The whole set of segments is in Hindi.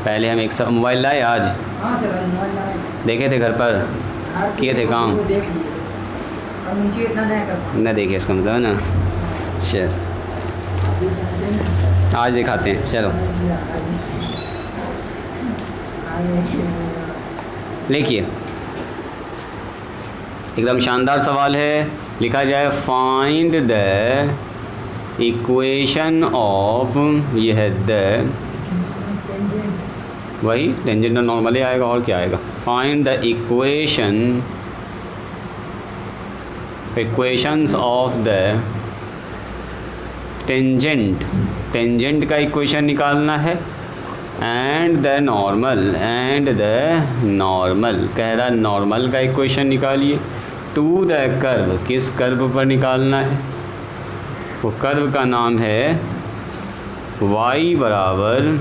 पहले हम एक मोबाइल लाए आज, हाँ सर मोबाइल लाए, देखे थे घर पर, किए थे काम, वो देख लिए और मुझे इतना नहीं कर पाए। न देखे इसका मतलब है ना। चल आज दिखाते हैं, चलो लिखिए। एकदम शानदार सवाल है, लिखा जाए फाइंड द इक्वेशन ऑफ, ये है द, वही टेंजेंट नॉर्मली आएगा और क्या आएगा। Find the equations of the tangent, tangent का इक्वेशन निकालना है, एंड द नॉर्मल, कह रहा नॉर्मल का इक्वेशन निकालिए। टू द कर्व, किस कर्व पर निकालना है, वो कर्व का नाम है y बराबर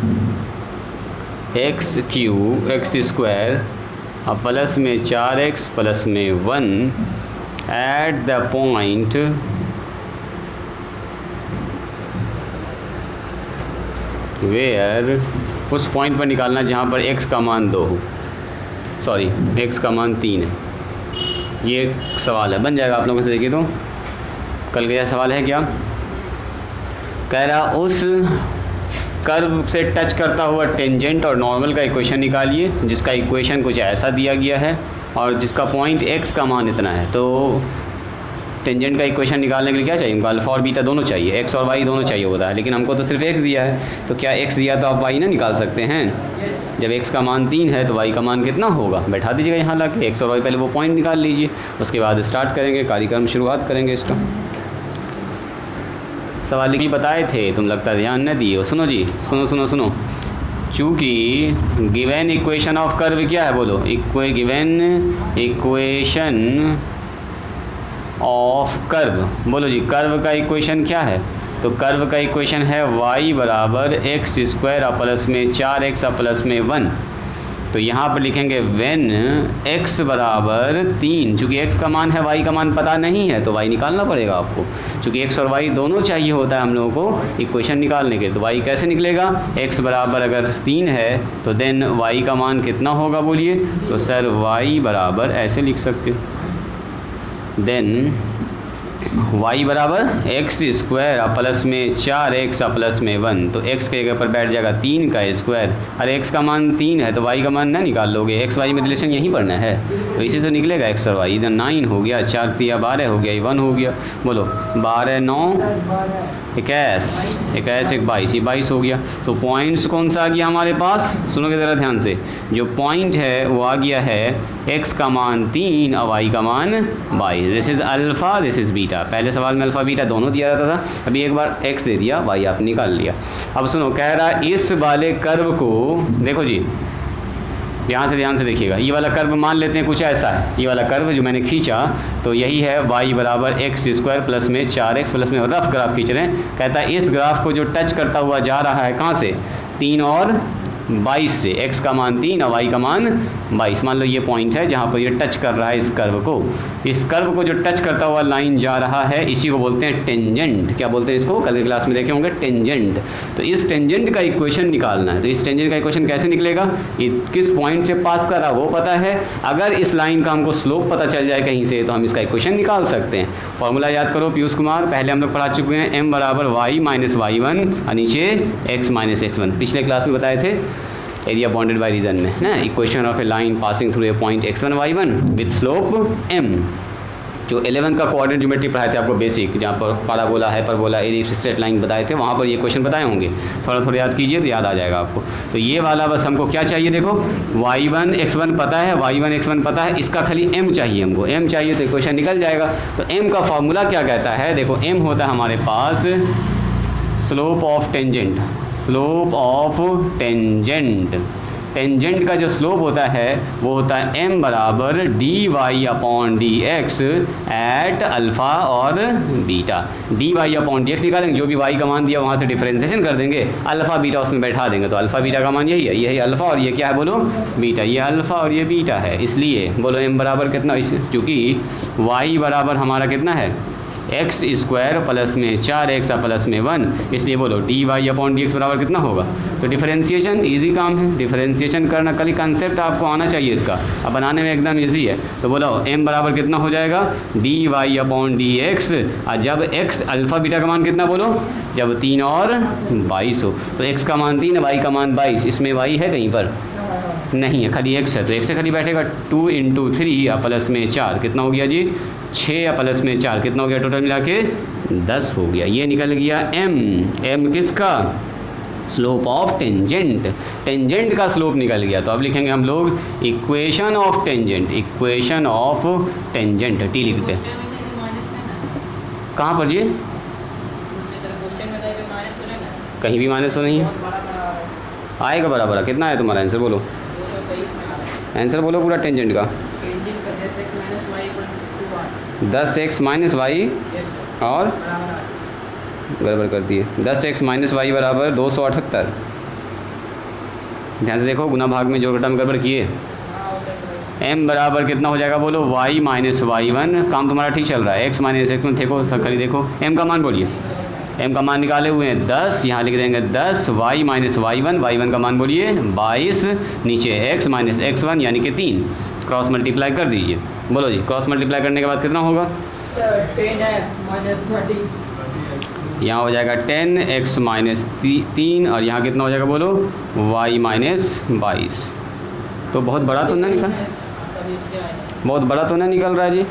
एक्स क्यूब एक्स स्क्वायर और प्लस में 4x प्लस में 1 एट द पॉइंट वेयर, उस पॉइंट पर निकालना जहाँ पर x का मान 2 हो, सॉरी x का मान 3 है। ये सवाल है, बन जाएगा आप लोगों से। देखिए तो कल का यह सवाल है क्या, कह रहा उस कर्व से टच करता हुआ टेंजेंट और नॉर्मल का इक्वेशन निकालिए, जिसका इक्वेशन कुछ ऐसा दिया गया है और जिसका पॉइंट x का मान इतना है। तो टेंजेंट का इक्वेशन निकालने के लिए क्या चाहिए हमको, अल्फ़ा और बीटा दोनों चाहिए, x और y दोनों चाहिए होता है, लेकिन हमको तो सिर्फ x दिया है। तो क्या x दिया तो आप y ना निकाल सकते हैं। जब x का मान 3 है तो y का मान कितना होगा, बैठा दीजिएगा यहाँ ला के, x और y पहले वो पॉइंट निकाल लीजिए, उसके बाद स्टार्ट करेंगे, कार्यक्रम शुरुआत करेंगे इसका। सवाल लिखी बताए थे, तुम लगता है ध्यान न दिए। सुनो जी, सुनो। चूँकि गिवन इक्वेशन ऑफ कर्व क्या है, बोलो, गिवन इक्वेशन ऑफ कर्व, बोलो जी, कर्व का इक्वेशन क्या है। तो कर्व का इक्वेशन है y बराबर एक्स स्क्वायर और प्लस में 4x और प्लस में 1। तो यहाँ पर लिखेंगे व्हेन x बराबर 3, चूँकि x का मान है, y का मान पता नहीं है तो y निकालना पड़ेगा आपको, चूँकि x और y दोनों चाहिए होता है हम लोगों को इक्वेशन निकालने के। तो y कैसे निकलेगा, x बराबर अगर 3 है तो देन y का मान कितना होगा बोलिए। तो सर y बराबर ऐसे लिख सकते हो, देन y बराबर एक्स स्क्वायर और प्लस में 4x और प्लस में 1, तो x के जगह पर बैठ जाएगा 3 का स्क्वायर, और x का मान 3 है तो y का मान ना निकाल लोगे, x y में रिलेशन यही पढ़ना है, तो इसी से निकलेगा x और y। इधर 9 हो गया, 4 3 12 हो गया, 1 हो गया, बोलो 12 9 21 21 1 22, ये 22 हो गया। तो पॉइंट्स कौन सा आ गया हमारे पास, सुनोगे ज़रा ध्यान से, जो पॉइंट है वो आ गया है x का मान 3 और y का मान 22। This is alpha, this is beta. पहले सवाल में अल्फ़ा बीटा दोनों दिया जाता था, अभी एक बार x दे दिया, y आपने निकाल लिया। अब सुनो, कह रहा इस वाले कर्व को, देखो जी यहाँ से ध्यान से देखिएगा, ये वाला कर्व मान लेते हैं कुछ ऐसा है, ये वाला कर्व जो मैंने खींचा तो यही है y बराबर एक्स स्क्वायर प्लस में 4x प्लस में, रफ ग्राफ खींच रहे हैं। कहता है इस ग्राफ को जो टच करता हुआ जा रहा है कहाँ से, 3 और 22 से, x का मान 3 और y का मान 22। मान लो ये पॉइंट है जहाँ पर ये टच कर रहा है इस कर्व को, इस कर्व को जो टच करता हुआ लाइन जा रहा है इसी को बोलते हैं टेंजेंट। क्या बोलते हैं इसको, कल की क्लास में देखे होंगे, टेंजेंट। तो इस टेंजेंट का इक्वेशन निकालना है। तो इस टेंजेंट का इक्वेशन कैसे निकलेगा, ये किस पॉइंट से पास कर रहा है वो पता है, अगर इस लाइन का हमको स्लोप पता चल जाए कहीं से तो हम इसका इक्वेशन निकाल सकते हैं। फॉर्मूला याद करो पीयूष कुमार, पहले हम लोग पढ़ा चुके हैं, m बराबर y माइनस y1 और नीचे x माइनस x1, पिछले क्लास में बताए थे एरिया बाउंडेड बाय रीजन में ना। Equation of A line passing through a point x1 y1 with slope m, जो 11 का कोऑर्डिनेट ज्योमेट्री पढ़ाए थे आपको बेसिक, जहाँ पर parabola hyperbola ellipse straight line बताए थे, वहाँ पर ये क्वेश्चन बताए होंगे, थोड़ा याद कीजिए तो याद आ जाएगा आपको। तो ये वाला बस हमको क्या चाहिए, देखो y1 x1 पता है, y1 x1 पता है, इसका खाली m चाहिए, हमको m चाहिए तो इक्वेशन निकल जाएगा। तो m का फॉर्मूला क्या कहता है, देखो m होता है हमारे पास slope of tangent, slope of tangent, tangent का जो स्लोप होता है वो होता है m बराबर dy upon dx at alpha और बीटा। dy अपॉन dx निकालेंगे, जो भी y का मान दिया वहाँ से डिफरेंशिएशन कर देंगे, अल्फ़ा बीटा उसमें बैठा देंगे, तो अल्फ़ा बीटा का मान यही है, ये है अल्फ़ा और ये क्या है बोलो बीटा, ये अल्फ़ा और ये बीटा है। इसलिए बोलो m बराबर कितना, चूँकि y बराबर हमारा कितना है एक्स स्क्वायर प्लस में 4x प्लस में 1, इसलिए बोलो dy अपॉन dx बराबर कितना होगा। तो डिफरेंशिएशन इजी काम है, डिफरेंशिएशन करना कल कंसेप्ट आपको आना चाहिए इसका, अब बनाने में एकदम इजी है। तो बोलो m बराबर कितना हो जाएगा dy अपॉन dx, और जब x अल्फ़ा बीटा का मान कितना बोलो, जब 3 और 22 हो। तो x का मान 3 है, y का मान 22, इसमें y है कहीं पर नहीं है, खाली x है, तो x से खाली बैठेगा 2 × 3 या प्लस में 4 कितना हो गया जी 6 या प्लस में 4 कितना हो गया, टोटल मिला के 10 हो गया। ये निकल गया m किसका, स्लोप ऑफ टेंजेंट, टेंजेंट का स्लोप निकल गया। तो अब लिखेंगे हम लोग equation of tangent, equation of tangent T लिखते हैं। कहाँ पर जी, कहीं भी माइनस तो नहीं है, आएगा बराबर है। कितना है तुम्हारा आंसर बोलो, आंसर बोलो पूरा टेंजेंट का 10x माइनस वाई और गड़बड़ कर दिए 10x माइनस वाई बराबर 278। ध्यान से देखो, गुना भाग में जोड़ घटा में गड़बड़ किए। m बराबर कितना हो जाएगा बोलो y माइनस y1, काम तुम्हारा ठीक चल रहा है। x माइनस x में देखो खाली देखो m का मान बोलिए, m का मान निकाले हुए हैं 10, यहाँ लिख देंगे 10, y माइनस y1 का मान बोलिए 22, नीचे x माइनस x1 यानी कि 3, क्रॉस मल्टीप्लाई कर दीजिए। बोलो जी, क्रॉस मल्टीप्लाई करने के बाद कितना होगा, 10x माइनस 30, यहाँ हो जाएगा 10x माइनस 3 और यहाँ कितना हो जाएगा बोलो y माइनस 22। तो बहुत बड़ा तो ना निकल, बहुत बड़ा तो ना निकल रहा है जी,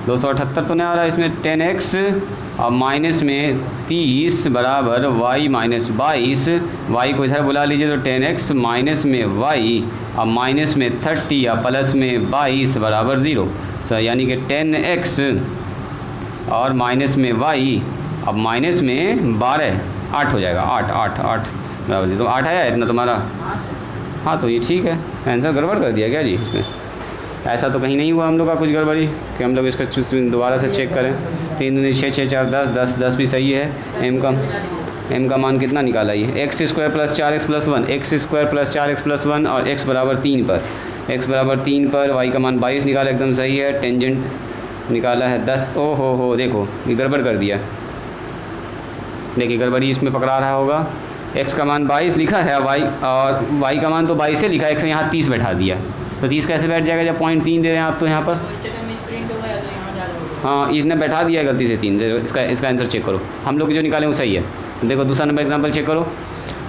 278 तो नहीं आ रहा है इसमें। 10x और माइनस में 30 बराबर y माइनस 22, y को इधर बुला लीजिए तो 10x माइनस में y और माइनस में 30 या प्लस में 22 बराबर 0। सर यानी कि 10x और माइनस में y अब माइनस में 12 8 हो जाएगा, 8 बराबर। तो 8 आया इतना तुम्हारा, हाँ तो ये ठीक है। आंसर गड़बड़ कर दिया क्या जी इसमें, ऐसा तो कहीं नहीं हुआ हम लोग का कुछ गड़बड़ी कि हम लोग इसका दोबारा से चेक करें। 3 दूनी 6, 6 4 10, 10 भी सही है। m का मान कितना निकाला ये, x square plus 4x plus 1, x square plus 4x plus 1 और x बराबर 3 पर, x बराबर 3 पर y का मान 22 निकाला, एकदम सही है। टेंजेंट निकाला है 10। ओ हो देखो ये गड़बड़ कर दिया, देखिए गड़बड़ी इसमें पकड़ा रहा होगा। x का मान 22 लिखा है और y का मान तो 22 से लिखा है, x ने यहाँ 30 बैठा दिया, तो 30 कैसे बैठ जाएगा जब 0.3 दे रहे हैं आप तो यहाँ पर। हाँ इसने बैठा दिया गलती से 3, इसका आंसर चेक करो, हम लोग जो निकाले वो सही है। तो देखो दूसरा नंबर एग्जाम्पल चेक करो,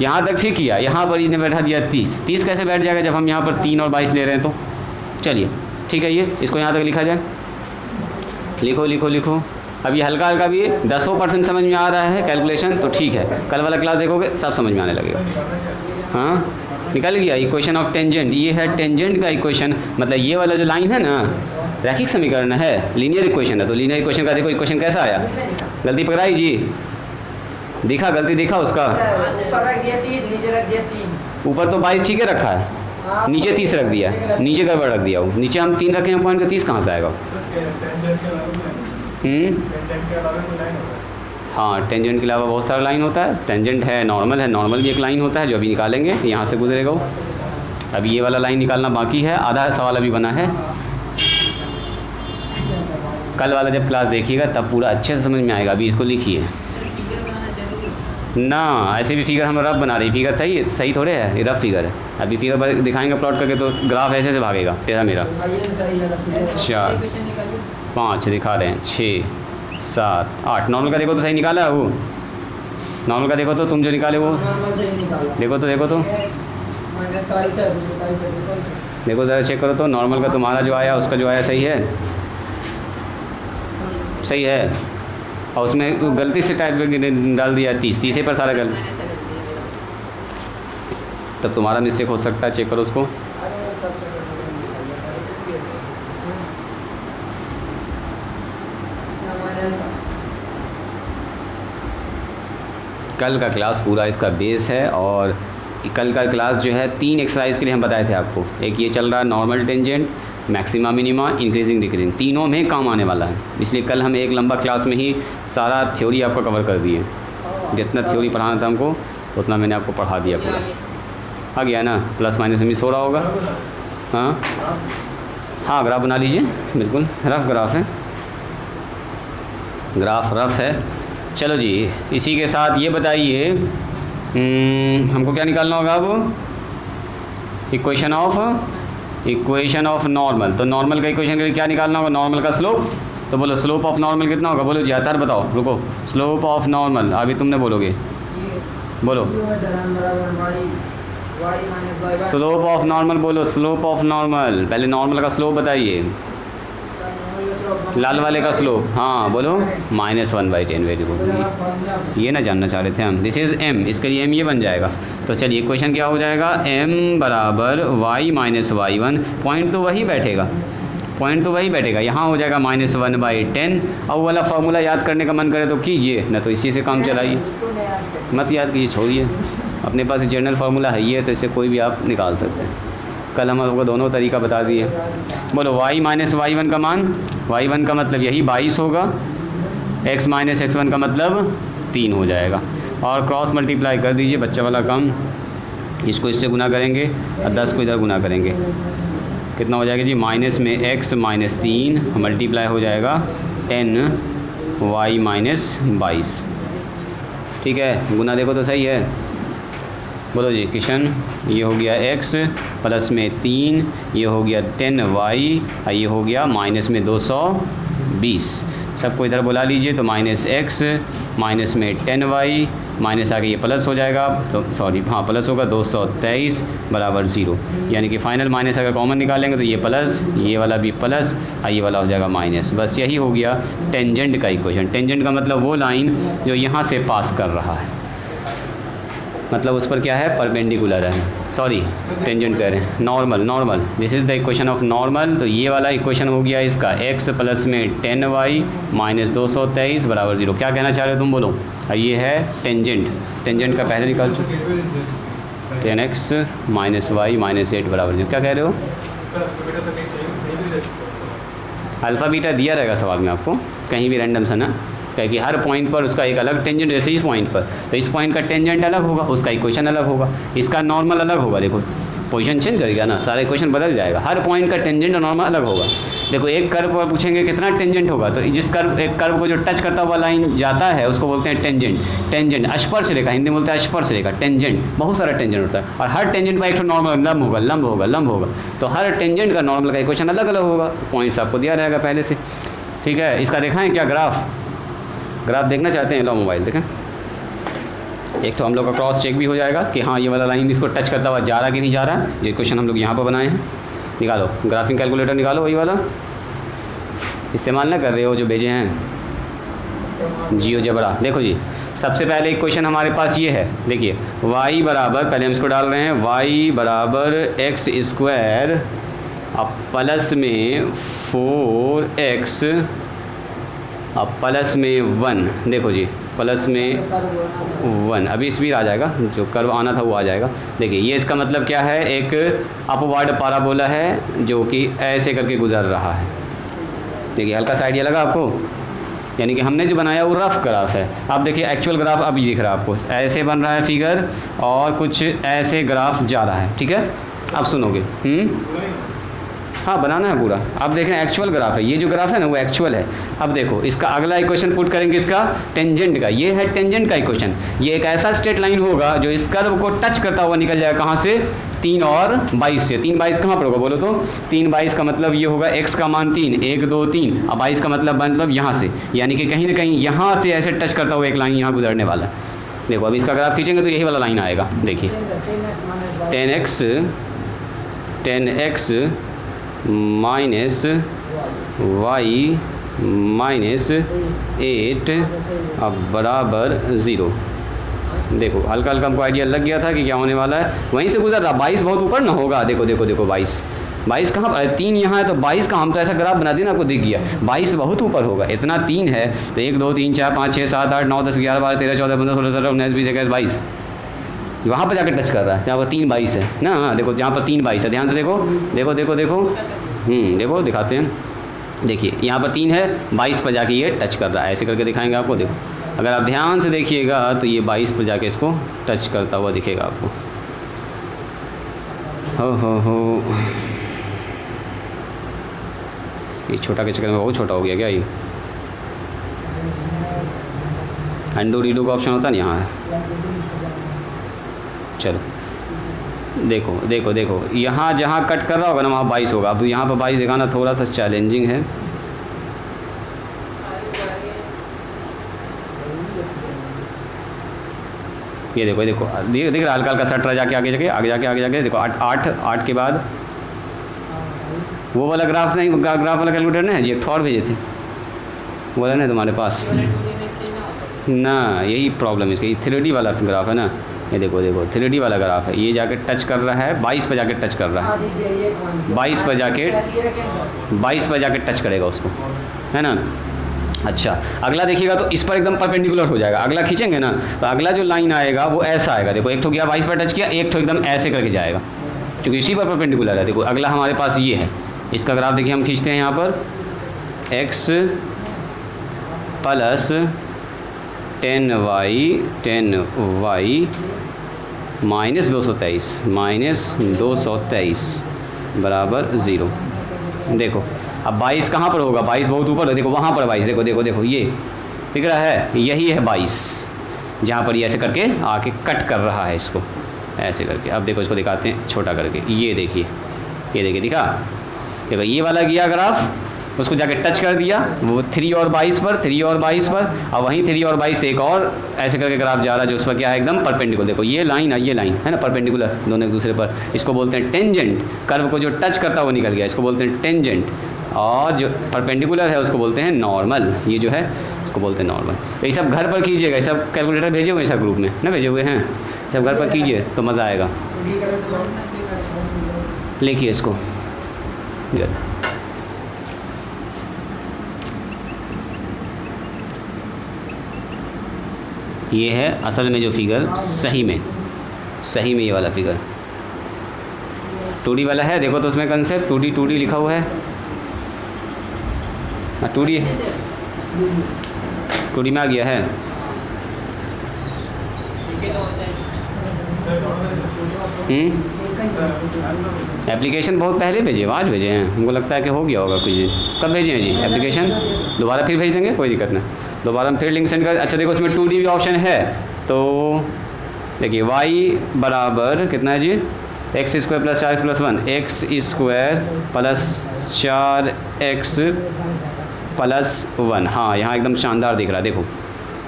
यहाँ तक ठीक किया, यहाँ पर इसने बैठा दिया 30 कैसे बैठ जाएगा जब हम यहाँ पर 3 और 22 ले रहे हैं। तो चलिए ठीक है, ये इसको यहाँ तक लिखा जाए, लिखो। अब ये हल्का हल्का भी 10% समझ में आ रहा है कैलकुलेशन, तो ठीक है, कल वाला क्लास देखोगे सब समझ में आने लगेगा। हाँ निकल गया इक्वेशन ऑफ टेंजेंट, ये है टेंजेंट का इक्वेशन, मतलब ये वाला जो लाइन है ना रैखिक समीकरण है, लीनियर इक्वेशन है। तो लीनियर इक्वेशन का देखो इक्वेशन कैसा आया, गलती पकड़ाई जी, दिखा गलती दिखा उसका, ऊपर रख दिया 30, नीचे रख दिया 3, ऊपर तो 22 ठीक है रखा है, नीचे 30 रख दिया, नीचे गड़बड़ रख दिया, नीचे हम 3 रखे हैं, पॉइंट का 30 कहाँ से आएगा। हाँ टेंजेंट के अलावा बहुत सारा लाइन होता है, टेंजेंट है, नॉर्मल भी एक लाइन होता है जो अभी निकालेंगे, यहाँ से गुजरेगा वो। अभी ये वाला लाइन निकालना बाकी है, आधा सवाल अभी बना है। कल वाला जब क्लास देखिएगा तब पूरा अच्छे से समझ में आएगा। अभी इसको लिखिए ना, ऐसे भी फिगर हम रफ बना रहे, फिगर सही थोड़े है, ये रफ फिगर है। अभी फिगर दिखाएंगे प्लॉट करके तो ग्राफ ऐसे से भागेगा तेरा मेरा। 4 5 दिखा रहे हैं, 6 7 8, नॉर्मल का देखो तो सही निकाला है वो, नॉर्मल का देखो तो तुम जो निकाले वो देखो तो देखो ज़रा चेक करो तो, नॉर्मल का तुम्हारा जो आया उसका जो आया सही है, और उसमें गलती से टाइप डाल दिया 30 पर सारा गलत, तब तुम्हारा मिस्टेक हो सकता है, चेक करो उसको। कल का क्लास पूरा इसका बेस है, और कल का क्लास जो है 3 एक्सरसाइज के लिए हम बताए थे आपको। एक ये चल रहा है normal tangent, maxima minima, increasing decreasing, तीनों में काम आने वाला है। इसलिए कल हम एक लंबा क्लास में ही सारा थ्योरी आपको कवर कर दिए, जितना थ्योरी पढ़ाना था हमको उतना मैंने आपको पढ़ा दिया पूरा। आ गया ना, प्लस माइनस में मिस हो रहा होगा। हाँ ग्राफ बना लीजिए, बिल्कुल रफ ग्राफ है। ग्राफ रफ है। चलो जी, इसी के साथ ये बताइए हमको क्या निकालना होगा अब? Equation of normal. तो नॉर्मल का इक्वेशन के लिए क्या निकालना होगा? नॉर्मल का स्लोप। तो बोलो स्लोप ऑफ नॉर्मल कितना होगा? बोलो जी अतर बताओ, रुको। स्लोप ऑफ नॉर्मल अभी तुमने बोलोगे, बोलो स्लोप ऑफ नॉर्मल, बोलो स्लोप ऑफ नॉर्मल। पहले नॉर्मल का स्लोप बताइए, लाल वाले का स्लोप। हाँ बोलो -1/10। वेरी गुड, ये ना जानना चाह रहे थे हम। दिस इज़ m, इसके लिए m ये बन जाएगा। तो चलिए क्वेश्चन क्या हो जाएगा? m बराबर y माइनस y1। पॉइंट तो वही बैठेगा, यहाँ हो जाएगा -1/10। अब वाला फार्मूला याद करने का मन करे तो कीजिए, ना तो इसी से काम चलाइए, मत याद कीजिए, छोड़िए। अपने पास जनरल फार्मूला है ये, तो इससे कोई भी आप निकाल सकते हैं। कल हम आपको दोनों तरीका बता दिए। बोलो y माइनस y1 का मान, y1 का मतलब यही 22 होगा, x माइनस x1 का मतलब 3 हो जाएगा। और क्रॉस मल्टीप्लाई कर दीजिए, बच्चा वाला काम। इसको इससे गुना करेंगे और 10 को इधर गुना करेंगे, कितना हो जाएगा जी? माइनस में x माइनस 3 मल्टीप्लाई हो जाएगा 10y माइनस 22। ठीक है, गुना देखो तो सही है। बोलो जी किशन, ये हो गया x प्लस में 3, ये हो गया 10y और ये हो गया माइनस में 220। सबको इधर बुला लीजिए। तो -x माइनस में 10y माइनस आगे ये प्लस हो जाएगा, तो सॉरी हाँ प्लस होगा 223 बराबर 0। यानी कि फाइनल माइनस अगर कॉमन निकालेंगे तो ये प्लस, ये वाला भी प्लस और ये वाला हो जाएगा माइनस। बस यही हो गया टेंजेंट का इक्वेशन। टेंजेंट का मतलब वो लाइन जो यहाँ से पास कर रहा है, मतलब उस पर क्या है? परपेंडिकुलर है। सॉरी टेंजेंट कह रहे हैं, normal. This is the equation of normal. तो ये वाला इक्वेशन हो गया इसका x प्लस में 10y माइनस 223 बराबर 0। क्या कहना चाह रहे हो तुम, बोलो। और ये है टेंजेंट का पहले निकाल चुके, 10x माइनस y माइनस 8 बराबर 0। क्या कह रहे हो? अल्फ़ा बीटा दिया रहेगा सवाल में आपको, कहीं भी रैंडम सा ना, क्योंकि हर पॉइंट पर उसका एक अलग टेंजेंट। जैसे इस पॉइंट पर, तो इस पॉइंट का टेंजेंट अलग होगा, उसका इक्वेशन अलग होगा, इसका नॉर्मल अलग होगा। देखो पोजीशन चेंज करेगा ना, सारा इक्वेशन बदल जाएगा। हर पॉइंट का टेंजेंट और नॉर्मल अलग होगा। देखो एक कर्व पर पूछेंगे कितना टेंजेंट होगा, तो जिस एक कर्व को जो टच करता हुआ लाइन जाता है उसको बोलते हैं टेंजेंट। स्पर्श रेखा, हिंदी में बोलते हैं स्पर्श रेखा, टेंजेंट। बहुत सारा टेंजेंट होता है और हर टेंजेंट पर एक तो नॉर्मल लंब होगा। तो हर टेंजेंट का नॉर्मल का इक्वेशन अलग अलग होगा। पॉइंट्स आपको दिया रहेगा पहले से। ठीक है, इसका देखा है क्या? ग्राफ देखना चाहते हैं? लो मोबाइल देखें। एक तो हम लोग का क्रॉस चेक भी हो जाएगा कि हाँ ये वाला लाइन इसको टच करता हुआ जा रहा कि नहीं जा रहा। ये क्वेश्चन हम लोग यहाँ पर बनाए हैं। निकालो ग्राफिंग कैलकुलेटर, निकालो वही वाला। इस्तेमाल ना कर रहे हो जो भेजे हैं जियो जबरा। देखो जी, सबसे पहले एक क्वेश्चन हमारे पास ये है, देखिए y बराबर, पहले हम इसको डाल रहे हैं, y बराबर x स्क्वायर अब प्लस में 4x अब प्लस में 1। देखो जी प्लस में 1, अभी इस भी आ जाएगा, जो कर्व आना था वो आ जाएगा। देखिए ये इसका मतलब क्या है? एक अपवर्ड पाराबोला है जो कि ऐसे करके गुजर रहा है। देखिए हल्का सा आइडिया लगा आपको? यानी कि हमने जो बनाया वो रफ ग्राफ है। अब देखिए एक्चुअल ग्राफ अभी दिख रहा है आपको, ऐसे बन रहा है फिगर और कुछ ऐसे ग्राफ जा रहा है। ठीक है, अब सुनोगे। हाँ बनाना है पूरा। अब देखें एक्चुअल ग्राफ है, ये जो ग्राफ है ना वो एक्चुअल है। अब देखो इसका अगला इक्वेशन पुट करेंगे, इसका टेंजेंट का। ये है टेंजेंट का इक्वेशन। ये एक ऐसा स्ट्रेट लाइन होगा जो इस कर्व को टच करता हुआ निकल जाएगा। कहाँ से? 3 और 22 से। 3 22 कहाँ पर होगा बोलो तो? 3 22 का मतलब ये होगा x का मान 3, 1 2 3 और 22 का मतलब यहाँ से, यानी कि कहीं ना कहीं यहाँ से ऐसे टच करता हुआ एक लाइन यहाँ गुजरने वाला है। देखो अब इसका ग्राफ खींचेंगे तो यही वाला लाइन आएगा। देखिए 10x माइनस y माइनस 8 अब बराबर 0। देखो हल्का हल्का हमको आइडिया लग गया था कि क्या होने वाला है। वहीं से गुजर रहा। 22 बहुत ऊपर ना होगा? देखो 22 कहाँ पर? 3 यहाँ है तो 22 का हम तो ऐसा ग्राफ बना दिया ना, आपको दिख गया। 22 बहुत ऊपर होगा। इतना 3 है तो 1 2 3 4 5 6 7 8 9 10 11 12 13 14 15 16 17 19 20 21 22 वहाँ पर जाकर टच कर रहा है जहाँ पर 3 22 है ना। हाँ देखो जहाँ पर 3 22 है, ध्यान से देखो देखो दिखाते हैं। देखिए यहाँ पर 3 है, 22 पर जाके ये टच कर रहा है। ऐसे करके दिखाएंगे आपको। देखो अगर आप ध्यान से देखिएगा तो ये 22 पर जाके इसको टच करता हुआ दिखेगा आपको। हो ये छोटा के चक्कर में बहुत छोटा हो गया क्या ये? अंडू रीडू का ऑप्शन होता नहीं, यहाँ है। चलो देखो देखो देखो, यहाँ जहाँ कट कर रहा होगा ना वहाँ 22 होगा। अब यहाँ पर 22 दिखाना थोड़ा सा चैलेंजिंग है। ये देखो, ये देखो, दिख रहा हल्का हल्का सट रहा, जाके आगे जाके देखो 8 के बाद वो वाला ग्राफ नहीं, ग्राफ वाला कैलकुलेटर नहीं है जी, एक और भेजे थे वो वाला नहीं तुम्हारे पास ना, यही प्रॉब्लम है इसका। 3D वाला ग्राफ है ना, ये देखो देखो 3D वाला ग्राफ है, ये जाके टच कर रहा है 22 पर जाके टच कर रहा है, 22 पर जाके टच करेगा उसको, है ना। अच्छा अगला देखिएगा तो इस पर एकदम परपेंडिकुलर हो जाएगा। अगला खींचेंगे ना तो अगला जो लाइन आएगा वो ऐसा आएगा, देखो एक ठो गया 22 पर टच किया, एक ठो एकदम ऐसे करके जाएगा क्योंकि इसी पर परपेंडिकुलर है। देखो अगला हमारे पास ये है, इसका ग्राफ देखिए हम खींचते हैं यहाँ पर x प्लस 10y माइनस 223 बराबर 0। देखो अब 22 कहाँ पर होगा, 22 बहुत ऊपर है, देखो वहाँ पर 22, देखो देखो देखो ये दिख रहा है, यही है 22 जहाँ पर ये ऐसे करके आके कट कर रहा है इसको ऐसे करके। अब देखो इसको दिखाते हैं छोटा करके, ये देखिए दिखा, देखो ये वाला गया ग्राफ, उसको जाके टच कर दिया वो 3 और 22 पर, अब वहीं 3 और 22 एक और ऐसे करके ग्राफ जा रहा है जो उस पर क्या है एकदम परपेंडिकुलर। देखो ये लाइन है ना परपेंडिकुलर दोनों एक दूसरे पर, इसको बोलते हैं टेंजेंट। कर्व को जो टच करता है वो निकल गया, इसको बोलते हैं टेंजेंट, और जो परपेंडिकुलर है उसको बोलते हैं नॉर्मल। ये जो है इसको बोलते हैं नॉर्मल। तो ये सब घर पर कीजिएगा, ये सब कैलकुलेटर भेजे हुए हैं सब ग्रुप में ना, भेजे हुए हैं, सब घर पर कीजिए तो मज़ा आएगा। लिखिए इसको, ये है असल में जो फिगर, सही में ये वाला फिगर 2D वाला है। देखो तो उसमें कंसेप्ट 2D लिखा हुआ है, 2D में आ गया है। एप्लीकेशन बहुत पहले भेजे, आज भेजे हैं, हमको लगता है कि हो गया होगा कुछ दिन। कब भेजे हैं जी एप्लीकेशन? दोबारा फिर भेज देंगे, कोई दिक्कत नहीं, दोबारा हम फिर लिंक सेंड कर। अच्छा देखो उसमें 2D भी ऑप्शन है, तो देखिए y बराबर कितना है जी, x square plus 4x plus 1, x square plus 4x plus 1। हाँ यहाँ एकदम शानदार दिख रहा है, देखो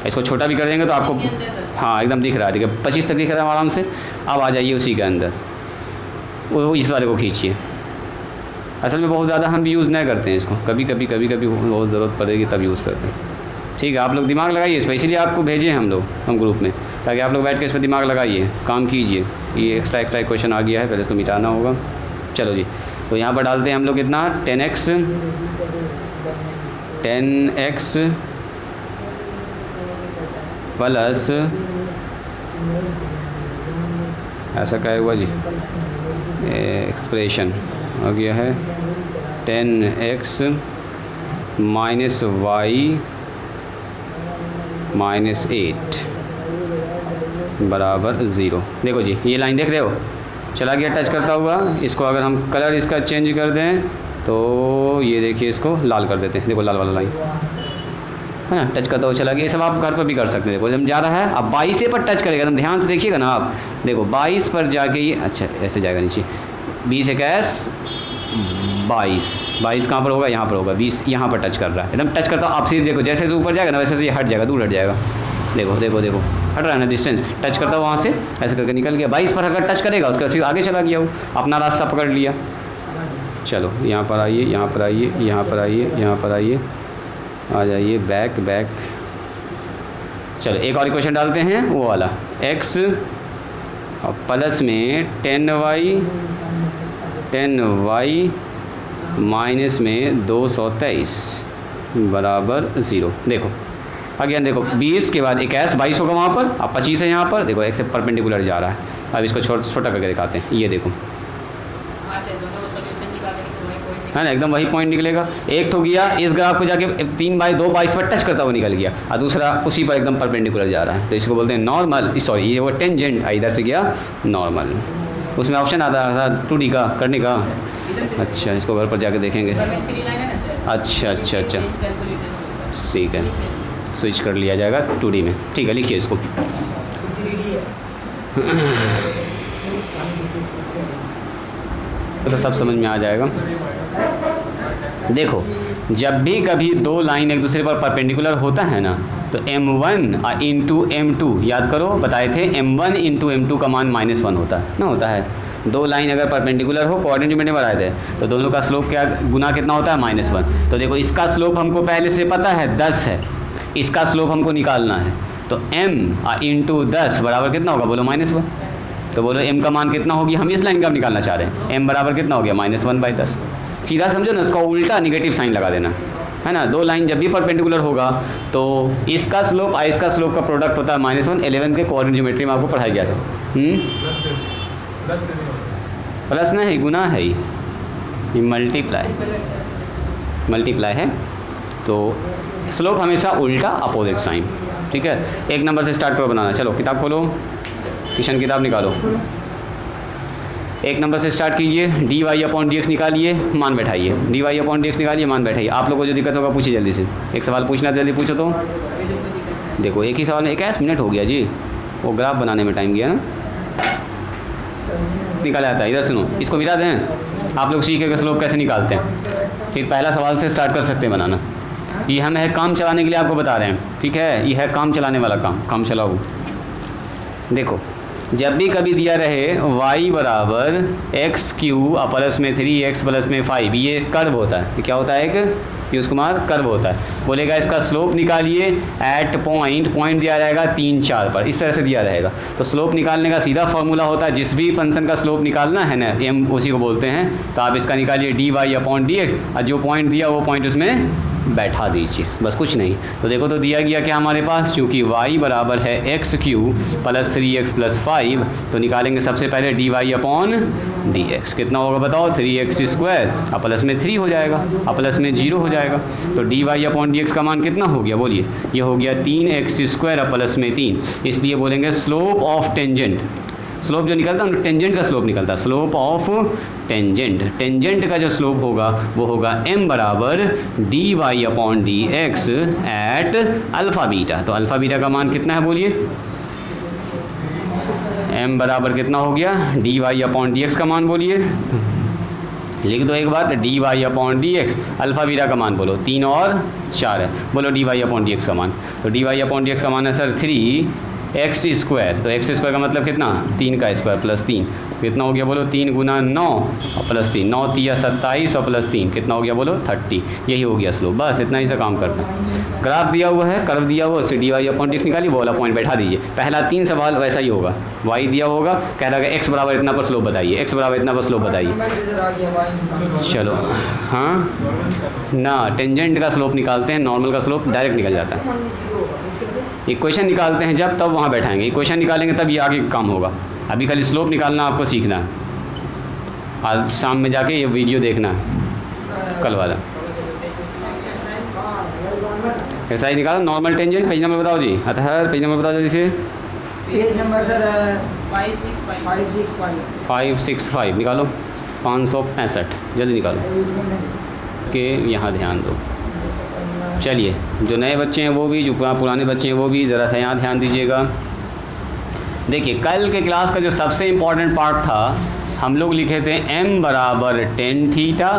इसको छोटा भी कर देंगे तो आपको हाँ एकदम दिख रहा है, देखिए 25 तक दिख रहा है आराम से। अब आ जाइए उसी के अंदर, वो इस वाले को खींचिए। असल में बहुत ज़्यादा हम भी यूज़ नहीं करते हैं इसको, कभी कभी बहुत ज़रूरत पड़ेगी तब यूज़ करते हैं। ठीक है, आप लोग दिमाग लगाइए इस पर, इसीलिए आपको भेजे हैं हम ग्रुप में, ताकि आप लोग बैठ के इस पर दिमाग लगाइए, काम कीजिए। ये एक्स्ट्रा क्वेश्चन आ गया है, पहले इसको मिटाना होगा। चलो जी, तो यहाँ पर डालते हैं हम लोग कितना, 10x प्लस ऐसा क्या हुआ जी, एक्सप्रेशन आ गया है 10x माइनस y माइनस 8 बराबर 0। देखो जी ये लाइन देख रहे हो, चला गया टच करता हुआ। इसको अगर हम कलर इसका चेंज कर दें तो ये देखिए इसको लाल कर देते हैं, देखो लाल वाला लाइन है ना, टच करता हुआ चला गया। ये सब आप घर पर भी कर सकते हैं। देखो जब जा रहा है, अब 22 पर टच करेगा, एकदम ध्यान से देखिएगा ना आप, देखो 22 पर जाके ये अच्छा ऐसे जाएगा नीचे, 20 21 22 कहाँ पर होगा, यहाँ पर होगा, 20 यहाँ पर टच कर रहा है, एकदम टच करता आप सीधे देखो, जैसे ऊपर जाएगा ना वैसे ये हट जाएगा, दूर हट जाएगा। देखो देखो देखो हट रहा है ना, डिस्टेंस टच करता वहाँ से ऐसे करके निकल गया। 22 पर अगर टच करेगा उसका फिर आगे चला गया, वो अपना रास्ता पकड़ लिया। चलो यहाँ पर आइए, यहाँ पर आइए, यहाँ पर आइए, यहाँ पर आइए, आ जाइए बैक। चलो एक और इक्वेशन डालते हैं, वो वाला x और प्लस में 10y माइनस में 223 बराबर 0। देखो अगेन देखो 20 के बाद 21 22 होगा वहाँ पर, अब 25 है यहाँ पर, देखो एक से परपेंडिकुलर जा रहा है। अब इसको छोटा करके दिखाते हैं, ये देखो है ना, एकदम वही पॉइंट निकलेगा। एक तो गया इस ग्राफ को जाके 3/2 पर टच करता हुआ निकल गया, और दूसरा उसी पर एकदम परपेंडिकुलर जा रहा है, तो इसको बोलते हैं नॉर्मल। सॉरी ये वो टेंजेंट, इधर से गया नॉर्मल। उसमें ऑप्शन आता था 2D का करने का। अच्छा इसको घर पर जाके देखेंगे। अच्छा ठीक है, स्विच कर लिया जाएगा 2D में। ठीक है, लिखिए इसको। 3D है। तो सब समझ में आ जाएगा। देखो, जब भी कभी दो लाइन एक दूसरे पर परपेंडिकुलर होता है ना, तो m1 इंटू m2, याद करो बताए थे m1 इंटू m2 का मान -1 होता है ना, होता है। दो लाइन अगर परपेंडिकुलर हो, कोऑर्डिनेट में बनाए थे, तो दोनों का स्लोप क्या गुना कितना होता है, -1। तो देखो, इसका स्लोप हमको पहले से पता है 10 है, इसका स्लोप हमको निकालना है। तो m इंटू 10 बराबर कितना होगा, बोलो -1। तो बोलो m का मान कितना होगी, हम इस लाइन का निकालना चाह रहे हैं। m बराबर कितना हो गया, -1/10। सीधा समझो ना, उसका उल्टा निगेटिव साइन लगा देना है ना। दो लाइन जब भी परपेंडिकुलर होगा तो इसका स्लोप और इसका स्लोप का प्रोडक्ट होता है -1। 11 के कोऑर्डिनेट ज्योमेट्री में आपको पढ़ाया गया था। प्लस नहीं, गुना है, ये मल्टीप्लाई है। तो स्लोप हमेशा उल्टा, अपोजिट साइन। ठीक है, 1 नंबर से स्टार्ट करो बनाना। चलो किताब खोलो, किशन किताब निकालो। 1 नंबर से स्टार्ट कीजिए। dy/dx निकालिए, मान बैठाइए। dy/dx निकालिए, मान बैठाइए। आप लोगों को जो दिक्कत होगा पूछिए जल्दी से। एक सवाल पूछना, जल्दी पूछो। तो देखो, एक ही सवाल में 21 मिनट हो गया जी, वो ग्राफ बनाने में टाइम गया ना, निकाला जाता है। इधर सुनो, इसको मिटा दें। आप लोग सीखेंगे स्लोप कैसे निकालते हैं। फिर पहला सवाल से स्टार्ट कर सकते हैं बनाना। ये हम है काम चलाने के लिए आपको बता रहे हैं। ठीक है, ये है काम चलाने वाला काम चलाओ। देखो, जब भी कभी दिया रहे y बराबर x³ प्लस में 3x प्लस में 5, ये कर्व होता है। ये क्या होता है, एक पीयूष कुमार कर्व होता है। बोलेगा इसका स्लोप निकालिए एट पॉइंट दिया रहेगा 3, 4 पर, इस तरह से दिया रहेगा। तो स्लोप निकालने का सीधा फॉर्मूला होता है, जिस भी फंक्शन का स्लोप निकालना है ना, m उसी को बोलते हैं। तो आप इसका निकालिए dy/dx, और जो पॉइंट दिया वो पॉइंट उसमें बैठा दीजिए, बस कुछ नहीं। तो देखो, तो दिया गया क्या हमारे पास, क्योंकि y बराबर है x³ प्लस 3x प्लस 5, तो निकालेंगे सबसे पहले dy/dx। कितना होगा बताओ, 3x² और प्लस में 3 हो जाएगा और प्लस में 0 हो जाएगा। तो dy/dx का मान कितना हो गया, बोलिए। ये हो गया 3x² और प्लस में 3। इसलिए बोलेंगे स्लोप ऑफ टेंजेंट। स्लोप जो निकलता है टेंजेंट का स्लोप निकलता है, स्लोप ऑफ टेंजेंट का जो स्लोप होगा वो होगा m बराबर dy/dx एट अल्फ़ा बीटा। तो अल्फ़ा बीटा का मान कितना है, बोलिए। m बराबर कितना हो गया, dy/dx का मान बोलिए। लिख दो एक बार, dy/dx, अल्फ़ा बीटा का मान बोलो। 3 और 4 है, बोलो dy/dx का मान। तो dy/dx का मान है सर 3x²। तो x² का मतलब कितना, 3 का स्क्वायर प्लस 3, कितना हो गया बोलो, 3 गुना 9 और प्लस 3, 9 3 27 और प्लस 3, कितना हो गया बोलो, 30। यही हो गया स्लोप। बस इतना ही सा काम करना है। ग्राफ दिया हुआ है, कर्व दिया हुआ, उससे dy/dx निकालिए, वो वाला पॉइंट बैठा दीजिए। पहला 3 सवाल वैसा ही होगा, y दिया होगा, कह रहा है x बराबर इतना पर स्लोप बताइए, x बराबर इतना पर स्लोप बताइए। चलो हाँ ना, टेंजेंट का स्लोप निकालते हैं, नॉर्मल का स्लोप डायरेक्ट निकल जाता है। इक्वेशन निकालते हैं जब, तब वहाँ बैठाएंगे। इक्वेशन निकालेंगे तब ये आगे काम होगा। अभी खाली स्लोप निकालना आपको सीखना है, आज शाम में जाके ये वीडियो देखना है, कल वाला। ऐसा ही निकालो, नॉर्मल टेंजेंट। पेज नंबर बताओ जी, अतः पेज नंबर बताओ जल्दी से। पेज नंबर सर 565 निकालो, 565 जल्दी निकालो के यहाँ ध्यान दो। चलिए, जो नए बच्चे हैं वो भी, जो पुराने बच्चे हैं वो भी ज़रा सा यहाँ ध्यान दीजिएगा। देखिए, कल के क्लास का जो सबसे इम्पॉर्टेंट पार्ट था, हम लोग लिखे थे m बराबर tan थीटा,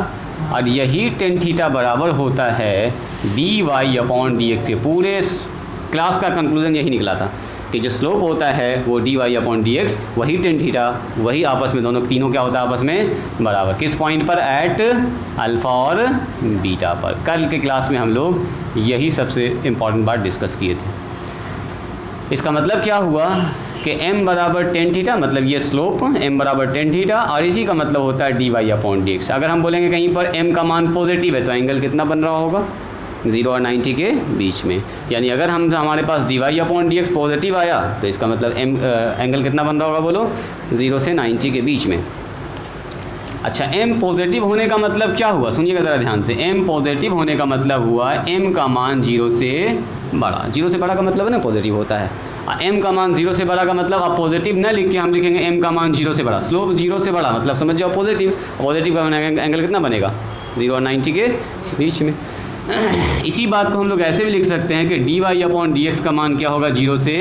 और यही tan थीटा बराबर होता है dy/dx के। पूरे क्लास का कंक्लूजन यही निकला था कि जो स्लोप होता है वो dy/dx, वही tan थीटा, वही आपस में दोनों तीनों क्या होता है आपस में बराबर। किस पॉइंट पर, एट अल्फ़ा और बीटा पर। कल के क्लास में हम लोग यही सबसे इम्पॉर्टेंट बात डिस्कस किए थे। इसका मतलब क्या हुआ कि m बराबर tan थीटा, मतलब ये स्लोप m बराबर tan थीटा, और इसी का मतलब होता है dy/dx। अगर हम बोलेंगे कहीं पर m का मान पॉजिटिव है तो एंगल कितना बन रहा होगा, 0 और 90 के बीच में। यानी अगर हमारे पास dy/dx पॉजिटिव आया तो इसका मतलब एंगल कितना बन रहा होगा, बोलो, 0 से 90 के बीच में। अच्छा, m पॉजिटिव होने का मतलब क्या हुआ, सुनिएगा ज़रा ध्यान से। m पॉजिटिव होने का मतलब हुआ m का मान 0 से बड़ा। 0 से बड़ा का मतलब है ना पॉजिटिव होता है। m का मान 0 से बड़ा का मतलब आप पॉजिटिव न लिख के हम लिखेंगे m का मान 0 से बड़ा। स्लोप 0 से बड़ा मतलब समझ जाओ पॉजिटिव। पॉजिटिव का एंगल कितना बनेगा, 0 और 90 के बीच में। इसी बात को हम लोग ऐसे भी लिख सकते हैं कि dy अपॉन dx का मान क्या होगा, 0 से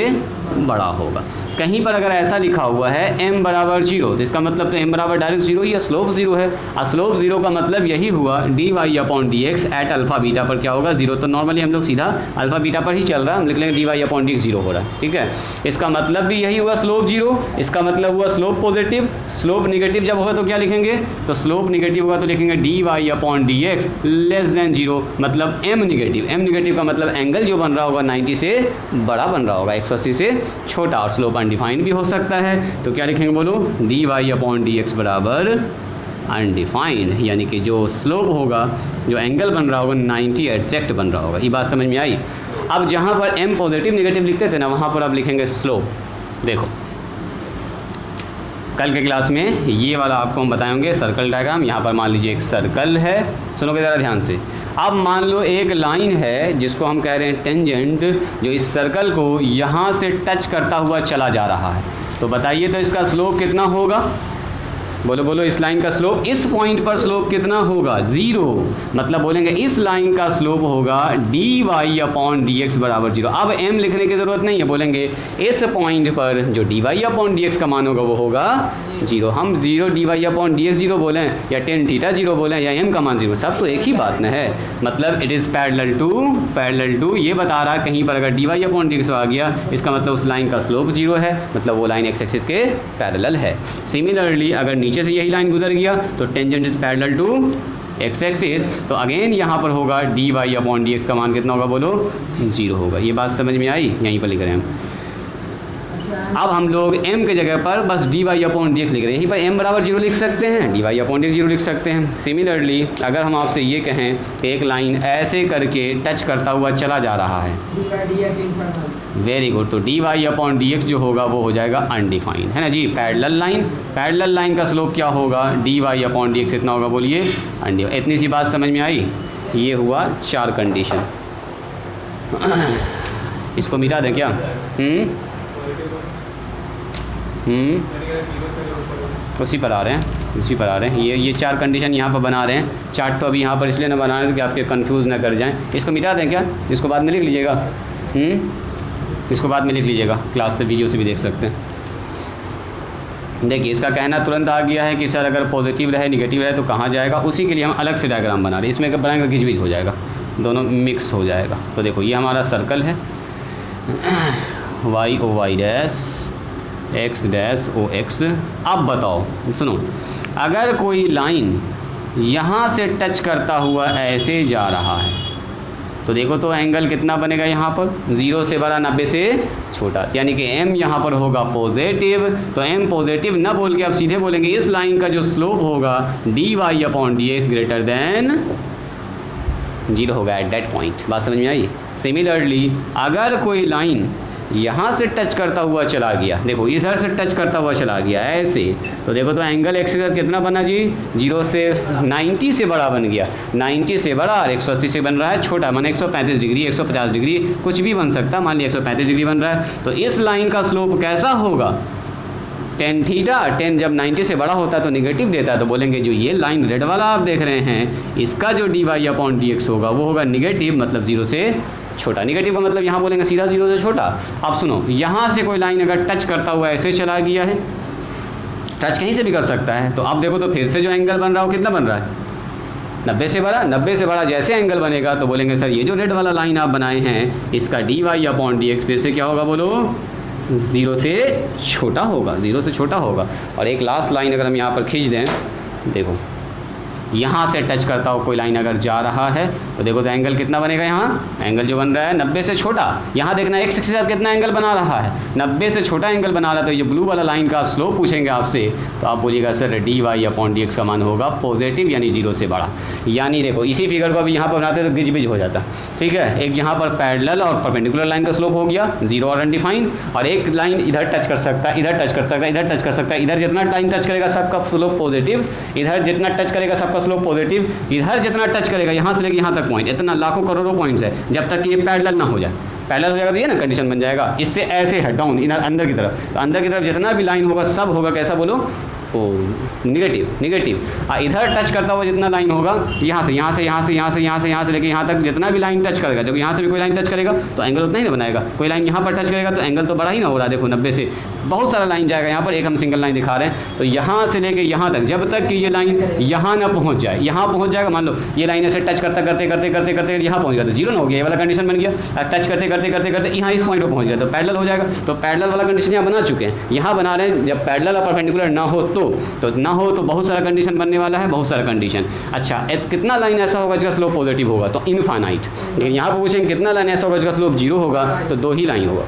बड़ा होगा। कहीं पर अगर ऐसा लिखा हुआ है m बराबर 0, तो इसका मतलब तो m बराबर डायरेक्ट 0 ही है, स्लोप 0 है। और स्लोप 0 का मतलब यही हुआ dy upon dx at alpha beta पर क्या होगा, 0। तो नॉर्मली हम लोग सीधा अल्फा बीटा पर ही चल रहा है, हम लिख लेंगे dy अपॉन dx 0 हो रहा है, ठीक है। इसका मतलब भी यही हुआ स्लोप 0, इसका मतलब हुआ स्लोप पॉजिटिव। स्लोप निगेटिव जब होगा तो क्या लिखेंगे, तो स्लोप निगेटिव होगा तो लिखेंगे dy upon dx less than 0, मतलब m निगेटिव। m निगेटिव का मतलब एंगल जो बन रहा होगा 90 से बड़ा बन रहा होगा, 180 से छोटा, और स्लोप अनडिफाइंड भी हो सकता है। तो क्या लिखेंगे बोलो, dy अपॉन dx बराबर अनडिफाइंड, यानी कि जो स्लोप होगा, जो एंगल बन रहा होगा 90 एग्जैक्ट बन रहा होगा। ये बात समझ में आई। अब जहाँ पर m पॉजिटिव निगेटिव लिखते थे ना, वहाँ पर अब लिखेंगे स्लोप। देखो कल के क्लास में ये वाला आपको हम बताएंगे सर्कल डायग्राम। यहाँ पर मान लीजिए एक सर्कल है, सुनोगे ज़रा ध्यान से। अब मान लो एक लाइन है जिसको हम कह रहे हैं टेंजेंट, जो इस सर्कल को यहाँ से टच करता हुआ चला जा रहा है। तो बताइए तो इसका स्लोप कितना होगा, बोलो बोलो, इस लाइन का स्लोप, इस पॉइंट पर स्लोप कितना होगा, 0। मतलब बोलेंगे इस लाइन का स्लोप होगा dy अपॉन dx बराबर 0। अब m लिखने की ज़रूरत नहीं है, बोलेंगे इस पॉइंट पर जो dy अपॉन dx का मान होगा वो होगा 0। हम 0 dy अपॉन dx 0 बोलें या टेन थीटा 0 बोलें या m का मान 0, सब तो एक ही बात न है। मतलब इट इज़ पैरेलल टू ये बता रहा, कहीं पर अगर dy अपॉन dx आ गया, इसका मतलब उस लाइन का स्लोप 0 है, मतलब वो लाइन x एक्सिस के पैरेलल है। सिमिलरली अगर नीचे से यही लाइन गुजर गया तो tangent is parallel to x axis, तो अगेन यहाँ पर होगा dy अपॉन dx का मान कितना होगा, बोलो 0 होगा। ये बात समझ में आई, यहीं पर लिख रहे हैं हम। अब हम लोग m के जगह पर बस dy अपॉन dx लिख रहे हैं, यहीं पर m बराबर 0 लिख सकते हैं, dy अपॉन dx 0 लिख सकते हैं। सिमिलरली अगर हम आपसे ये कहें कि एक लाइन ऐसे करके टच करता हुआ चला जा रहा है, वेरी गुड, तो dy अपॉन dx जो होगा वो हो जाएगा अनडिफाइंड, है ना जी। पैरेलल लाइन का स्लोप क्या होगा, dy अपॉन dx कितना होगा, बोलिए अनडिफाइंड। इतनी सी बात समझ में आई। ये हुआ 4 कंडीशन। इसको मिटा दें क्या, उसी पर आ रहे हैं, ये 4 कंडीशन यहाँ पर बना रहे हैं। चार्ट तो अभी यहाँ पर इसलिए ना बना रहे हैं कि आपके कंफ्यूज ना कर जाएं। इसको मिटा दें क्या, इसको बाद में लिख लीजिएगा, इसको बाद में लिख लीजिएगा, क्लास से वीडियो से भी देख सकते हैं। देखिए इसका कहना तुरंत आ गया है कि सर अगर पॉजिटिव रहे निगेटिव रहे तो कहाँ जाएगा, उसी के लिए हम अलग से डायग्राम बना रहे हैं। इसमें बनाएंगे घिचबिच हो जाएगा, दोनों मिक्स हो जाएगा। तो देखो ये हमारा सर्कल है, y o y dash x dash o x। अब बताओ, सुनो, अगर कोई लाइन यहाँ से टच करता हुआ ऐसे जा रहा है तो देखो तो एंगल कितना बनेगा यहाँ पर, 0 से बड़ा 90 से छोटा, यानी कि m यहाँ पर होगा पॉजिटिव। तो m पॉजिटिव ना बोल के अब सीधे बोलेंगे इस लाइन का जो स्लोप होगा dy upon dx greater than 0 होगा एट दैट पॉइंट। बात समझ में आई। सिमिलरली अगर कोई लाइन यहाँ से टच करता हुआ चला गया, देखो इधर से टच करता हुआ चला गया ऐसे, तो देखो तो एंगल एक्स कितना बना जी, 0 से 90 से बड़ा बन गया, 90 से बड़ा और 180 से बन रहा है छोटा, माने 135 डिग्री 150 डिग्री कुछ भी बन सकता, मान लिया 135 डिग्री बन रहा है। तो इस लाइन का स्लोप कैसा होगा, टेन थीटा। 10 जब 90 से बड़ा होता है तो निगेटिव देता है, तो बोलेंगे जो ये लाइन रेड वाला आप देख रहे हैं इसका जो dy अपॉन dx होगा वो होगा निगेटिव, मतलब 0 से छोटा। निगेटिव का मतलब यहाँ बोलेंगे सीधा 0 से छोटा। अब सुनो, यहाँ से कोई लाइन अगर टच करता हुआ ऐसे चला गया है, टच कहीं से भी कर सकता है, तो अब देखो तो फिर से जो एंगल बन रहा हो कितना बन रहा है, 90 से बड़ा। 90 से बड़ा जैसे एंगल बनेगा तो बोलेंगे सर ये जो रेड वाला लाइन आप बनाए हैं इसका dy अपॉन dx फिर से क्या होगा, बोलो 0 से छोटा होगा, 0 से छोटा होगा। और एक लास्ट लाइन अगर हम यहाँ पर खींच दें, देखो यहाँ से टच करता हो कोई लाइन अगर जा रहा है तो देखो तो एंगल कितना बनेगा, यहाँ एंगल जो बन रहा है 90 से छोटा। यहाँ देखना x एक्सिस पर कितना एंगल बना रहा है, 90 से छोटा एंगल बना रहा है। तो ये ब्लू वाला लाइन का स्लोप पूछेंगे आपसे तो आप बोलिएगा सर dy अपॉन dx का मान होगा पॉजिटिव, यानी 0 से बड़ा। यानी देखो इसी फिगर को अभी यहाँ पर बनाते तो गिज हो जाता, ठीक है। एक यहाँ पर पैरेलल और परपेंडिकुलर लाइन का स्लोप हो गया 0 और अनडिफाइंड, और एक लाइन इधर टच कर सकता है, इधर टच कर सकता है, इधर टच कर सकता है। इधर जितना लाइन टच करेगा सबका स्लोप पॉजिटिव, इधर जितना टच करेगा सबका स्लोप पॉजिटिव, इधर जितना टच करेगा यहाँ से लेकर यहाँ तक पॉइंट, इतना लाखों करोड़ों पॉइंट्स है, जब तक कि ये पैरेलल ना हो जाए। पैरेलल हो जाएगा तो ये ना कंडीशन बन जाएगा। इससे ऐसे है डाउन इधर अंदर की तरफ, तो अंदर की तरफ जितना भी लाइन होगा सब होगा कैसा, बोलो निगेटिव निगेटिव। इधर टच करता हुआ जितना लाइन होगा यहाँ से यहाँ से यहाँ से यहाँ से यहाँ से यहाँ से लेके यहाँ तक जितना भी लाइन टच करेगा, जब यहाँ से भी कोई लाइन टच करेगा तो एंगल उतना ही ना बनाएगा। कोई लाइन यहाँ पर टच करेगा तो एंगल तो बड़ा ही ना हो रहा है। देखो 90 से बहुत सारा लाइन जाएगा यहाँ पर, एक हम सिंगल लाइन दिखा रहे हैं। तो यहाँ से लेके यहाँ तक जब तक कि ये लाइन यहाँ ना पहुँच जाए, यहाँ पहुँच जाएगा, मान लो ये लाइन ऐसे टच करते करते करते करते करते यहाँ पहुँच गया तो जीरो ना हो गया, ये वाला कंडीशन बन गया। टच करते करते करते करते यहाँ इस पॉइंट पर पहुँच गया तो पैरेलल हो जाएगा। तो पैरेलल वाला कंडीशन यहाँ बना चुके हैं, यहाँ बना रहे हैं। जब पैरेलल और परपेंडिकुलर ना हो तो ना हो तो बहुत सारा कंडीशन बनने वाला है, बहुत सारा कंडीशन। अच्छा कितना लाइन ऐसा होगा जिसका स्लोप पॉजिटिव होगा, तो इनफाइनाइट। लेकिन यहाँ पर पूछेंगे कितना लाइन ऐसा होगा जिसका स्लोप जीरो होगा, तो 2 ही लाइन होगा।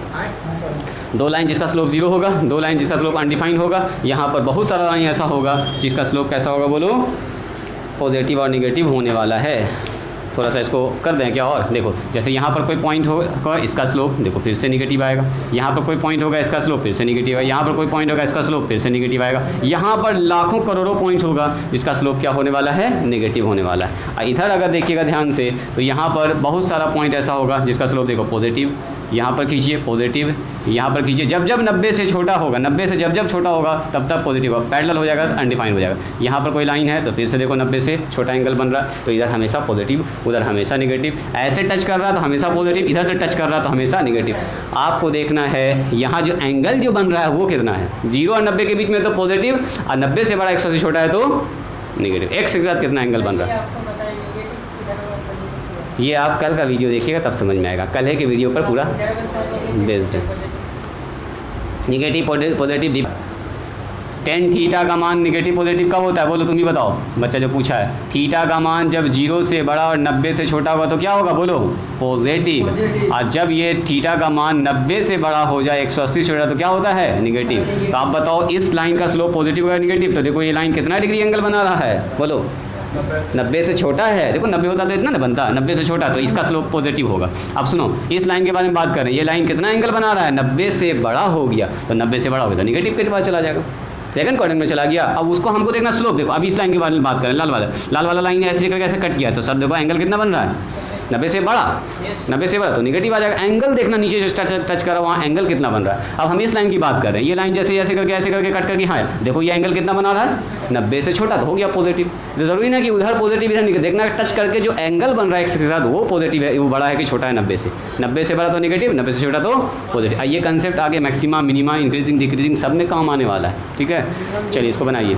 2 लाइन जिसका स्लोप जीरो होगा, 2 लाइन जिसका स्लोप अनडिफाइंड होगा। यहाँ पर बहुत सारा लाइन ऐसा होगा जिसका स्लोप कैसा होगा बोलो, पॉजिटिव और निगेटिव होने वाला है। थोड़ा सा इसको कर दें क्या, और देखो जैसे यहाँ पर कोई पॉइंट होगा इसका स्लोप देखो फिर से निगेटिव आएगा, यहाँ पर कोई पॉइंट होगा इसका स्लोप फिर से निगेटिव आएगा, यहाँ पर कोई पॉइंट होगा इसका स्लोप फिर से निगेटिव आएगा। यहाँ पर लाखों करोड़ों पॉइंट्स होगा जिसका स्लोप क्या होने वाला है, निगेटिव होने वाला है। इधर अगर देखिएगा ध्यान से तो यहाँ पर बहुत सारा पॉइंट ऐसा होगा जिसका स्लोप देखो पॉजिटिव, यहाँ पर खींचिए पॉजिटिव, यहाँ पर खींचिए। जब जब 90 से छोटा होगा, 90 से जब जब छोटा होगा तब तब पॉजिटिव होगा, पैरेलल हो जाएगा, अनडिफाइंड हो जाएगा। यहाँ पर कोई लाइन है तो फिर से देखो 90 से छोटा एंगल बन रहा है तो इधर हमेशा पॉजिटिव, उधर हमेशा निगेटिव। ऐसे टच कर रहा तो हमेशा पॉजिटिव, इधर से टच कर रहा तो हमेशा निगेटिव। आपको देखना है यहाँ जो एंगल जो बन रहा है वो कितना है। 0 और 90 के बीच में तो पॉजिटिव, और 90 से बड़ा 100 से छोटा है तो निगेटिव। एक्स के साथ कितना एंगल बन रहा है ये आप कल का वीडियो देखिएगा तब समझ में आएगा। कल है के वीडियो पर पूरा बेस्ड है। निगेटिव पॉजिटिव टेन थीटा का मान निगेटिव पॉजिटिव कब होता है बोलो, तुम ही बताओ। बच्चा जो पूछा है, थीटा का मान जब 0 से बड़ा और 90 से छोटा होगा तो क्या होगा बोलो, पॉजिटिव। और जब ये थीटा का मान 90 से बड़ा हो जाए 180 से छोटा तो क्या होता है, निगेटिव। तो आप बताओ इस लाइन का स्लोप पॉजिटिव या निगेटिव। तो देखो ये लाइन कितना डिग्री एंगल बना रहा है बोलो, 90 से छोटा है। देखो 90 होता तो इतना ना बनता, 90 से छोटा तो इसका स्लोप पॉजिटिव होगा। अब सुनो इस लाइन के बारे में बात करें, ये लाइन कितना एंगल बना रहा है, 90 से बड़ा हो गया तो 90 से बड़ा हो गया तो निगेटिव के पास चला जाएगा, सेकंड क्वाड्रेंट में चला गया। अब उसको हमको देखना स्लोप। देखो अब इस लाइन के बारे में बात करें, लाल वाला लाइन ऐसे करके ऐसे कट किया तो सर देखो एंगल कितना बन रहा है, 90 से बड़ा, 90 से बड़ा तो निगेटिव आ जाएगा। एंगल देखना नीचे जो टच करा वहाँ एंगल कितना बन रहा है। अब हम इस लाइन की बात कर रहे हैं, ये लाइन जैसे ऐसे करके कट करके हाँ देखो ये एंगल कितना बना रहा है, 90 से छोटा तो हो गया पॉजिटिव। तो ज़रूरी ना कि उधर पॉजिटिव इधर निगेटिव, देखना टच करके जो एंगल बन रहा है एक्स के साथ वो पॉजिटिव है, वो बड़ा है कि छोटा है 90 से। 90 से बड़ा तो निगेटिव, 90 से छोटा तो पॉजिटिव। ये कंसेप्ट आगे मैक्सिमा मिनिमा इंक्रीजिंग डिक्रीजिंग सब में काम आने वाला है, ठीक है। चलिए इसको बनाइए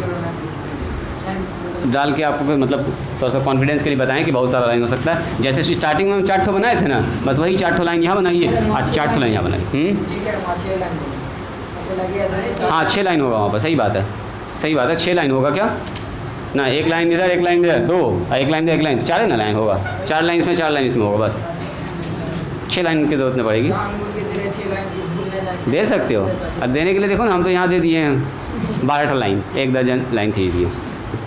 डाल के आपको मतलब थोड़ा सा कॉन्फिडेंस के लिए बताएं कि बहुत सारा लाइन हो सकता है। जैसे स्टार्टिंग में हम 4 ठो बनाए थे ना, बस वही 4 ठो लाइन यहाँ बनाइए, आज 4 ठो लाइन यहाँ बनाइए। हाँ 6 लाइन होगा वहाँ पर, सही बात है, सही बात है 6 लाइन होगा क्या ना, 1 लाइन इधर 1 लाइन इधर 2, 1 लाइन इधर 1 लाइन 4 है ना लाइन होगा, 4 लाइन इसमें 4 लाइन इसमें होगा, बस 6 लाइन की ज़रूरत नहीं पड़ेगी। दे सकते हो, और देने के लिए देखो ना हम तो यहाँ दे दिए हैं 12 लाइन, 1 दर्जन लाइन खींच दिए,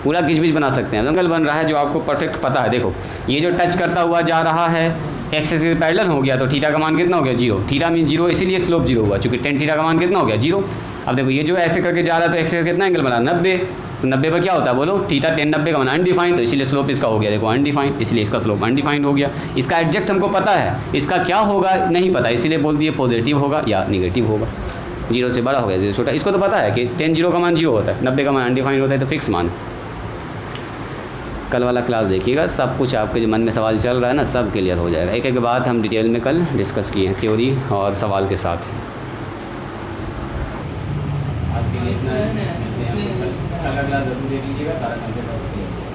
पूरा घिच बना सकते हैं। एंगल बन रहा है जो आपको परफेक्ट पता है। देखो ये जो टच करता हुआ जा रहा है एक्स से पैरेलल हो गया तो थीटा का मान कितना हो गया, 0। थीटा मीन 0 इसीलिए स्लोप 0 हुआ, चूँकि टेन थीटा का मान कितना हो गया, 0। अब देखो ये जो ऐसे करके जा रहा है तो एक्स से कितना एंगल बना, 90। तो 90 पर क्या होता है बोलो, थीटा 10 90 का मान अनडिफाइंड, तो इसीलिए स्लोप इसका हो गया देखो अनडिफाइंड, इसलिए इसका स्लोप अनडिफाइंड हो गया। इसका एग्जैक्ट हमको पता है, इसका क्या होगा नहीं पता, इसीलिए बोल दिए पॉजिटिव होगा या निगेटिव होगा। 0 से बड़ा हो गया 0 से छोटा, इसको तो पता है कि 10 0 का मान 0 होता है, 90 का मान अनडिफाइंड होता है, तो फिक्स मान। कल वाला क्लास देखिएगा, सब कुछ आपके जो मन में सवाल चल रहा है ना सब क्लियर हो जाएगा। एक एक बात हम डिटेल में कल डिस्कस किए हैं थ्योरी और सवाल के साथ। आज के लिए इतना है, कल का क्लास जरूर देख लीजिएगा, सारा कंसेप्ट